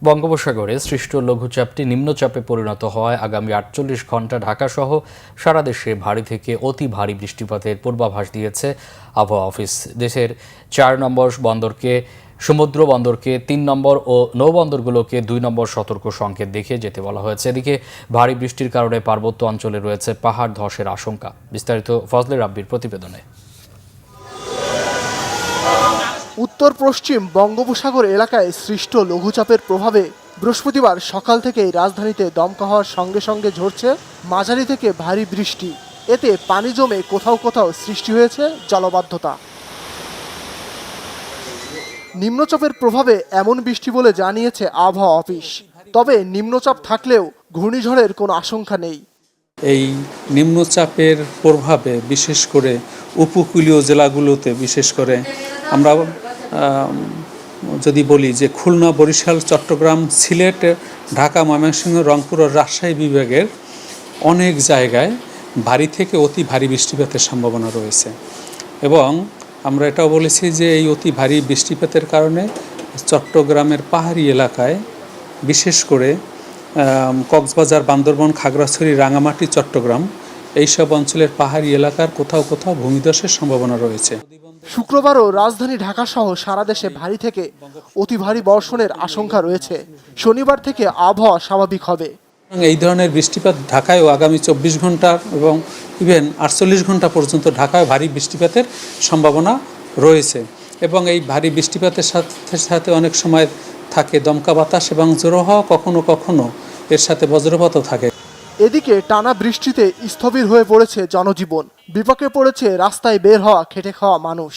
বঙ্গোপসাগরে সৃষ্ট লঘুচাপটি নিম্নচাপে পরিণত হওয়ায় আগামী ৪৮ ঘণ্টা ঢাকাসহ সারা দেশে ভারী থেকে অতি ভারী বৃষ্টিপাতের পূর্বাভাস দিয়েছে আবহাওয়া অফিস। দেশের ৪ নম্বর বন্দরকে সমুদ্র বন্দরকে ৩ নম্বর ও নৌবন্দরগুলোকে ২ নম্বর সতর্ক সংকেত দেখিয়ে যেতে বলা হয়েছে। এদিকে ভারী বৃষ্টির কারণে পার্বত্য অঞ্চলে রয়েছে পাহাড় ধসের আশঙ্কা। বিস্তারিত ফজলে রাব্বির প্রতিবেদনে। উত্তর পশ্চিম বঙ্গোপসাগর এলাকায় সৃষ্ট লঘুচাপের প্রভাবে বৃহস্পতিবার সকাল থেকেই রাজধানীতে দমকা হওয়ার সঙ্গে সঙ্গে ঝরছে মাঝারি থেকে ভারী বৃষ্টি। এতে পানি জমে কোথাও কোথাও সৃষ্টি হয়েছে জলবদ্ধতা। নিম্নচাপের প্রভাবে এমন বৃষ্টি বলে জানিয়েছে আবহাওয়া অফিস। তবে নিম্নচাপ থাকলেও ঘূর্ণিঝড়ের কোনো আশঙ্কা নেই। এই নিম্নচাপের প্রভাবে বিশেষ করে উপকূলীয় জেলাগুলোতে বিশেষ করে আমরা যদি বলি যে খুলনা, বরিশাল, চট্টগ্রাম, সিলেট, ঢাকা, ময়মনসিংহ, রংপুর ও রাজশাহী বিভাগের অনেক জায়গায় ভারী থেকে অতি ভারী বৃষ্টিপাতের সম্ভাবনা রয়েছে। এবং আমরা এটাও বলেছি যে এই অতি ভারী বৃষ্টিপাতের কারণে চট্টগ্রামের পাহাড়ি এলাকায় বিশেষ করে কক্সবাজার, বান্দরবান, খাগড়াছড়ি, রাঙামাটি, চট্টগ্রাম এইসব অঞ্চলের পাহাড়ি এলাকার কোথাও কোথাও ভূমিধসের সম্ভাবনা রয়েছে। শুক্রবারও রাজধানী ঢাকাসহ সারা দেশে ভারী থেকে অতি ভারী বর্ষণের আশঙ্কা রয়েছে। শনিবার থেকে আবহাওয়া স্বাভাবিক হবে। এই ধরনের বৃষ্টিপাত ঢাকায়ও আগামী ২৪ ঘন্টা এবং ইভেন ৪৮ ঘন্টা পর্যন্ত ঢাকায় ভারী বৃষ্টিপাতের সম্ভাবনা রয়েছে। এবং এই ভারী বৃষ্টিপাতের সাথে সাথে অনেক সময় থাকে দমকা বাতাস এবং ঝোড়ো হাওয়া, কখনো কখনো এর সাথে বজ্রপাতও থাকে। এদিকে টানা বৃষ্টিতে স্থবির হয়ে পড়েছে জনজীবন। বিপাকে পড়েছে রাস্তায় বের হওয়া খেটে খাওয়া মানুষ।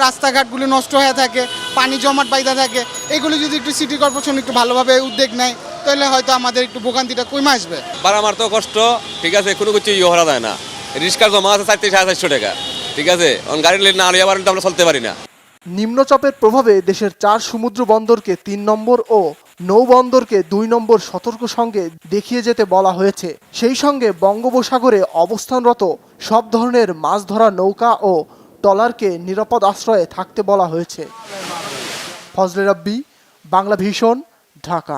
রাস্তাঘাটগুলো নষ্ট হয়ে থাকে, পানি জমাট বাইধা থাকে। এগুলো যদি একটু সিটি কর্পোরেশন একটু ভালোভাবে উদ্যোগ নেয় তাহলে হয়তো আমাদের একটু ভোগান্তিটা কমে আসবে। আমার তো কষ্ট, ঠিক আছে, কোনো কিছু হরা যায় না। রিক্সার জমা আছে ৪-৪৫০ টাকা, ঠিক আছে, গাড়ি না আলিয়া পারেন তো আমরা চলতে পারি না। নিম্নচাপের প্রভাবে দেশের ৪ সমুদ্র বন্দরকে ৩ নম্বর ও নৌবন্দরকে ২ নম্বর সতর্ক সংকেত দেখিয়ে যেতে বলা হয়েছে। সেই সঙ্গে বঙ্গোপসাগরে অবস্থানরত সব ধরনের মাছ ধরা নৌকা ও ট্রলারকে নিরাপদ আশ্রয়ে থাকতে বলা হয়েছে। ফজলে রাব্বি, বাংলা ভিশন, ঢাকা।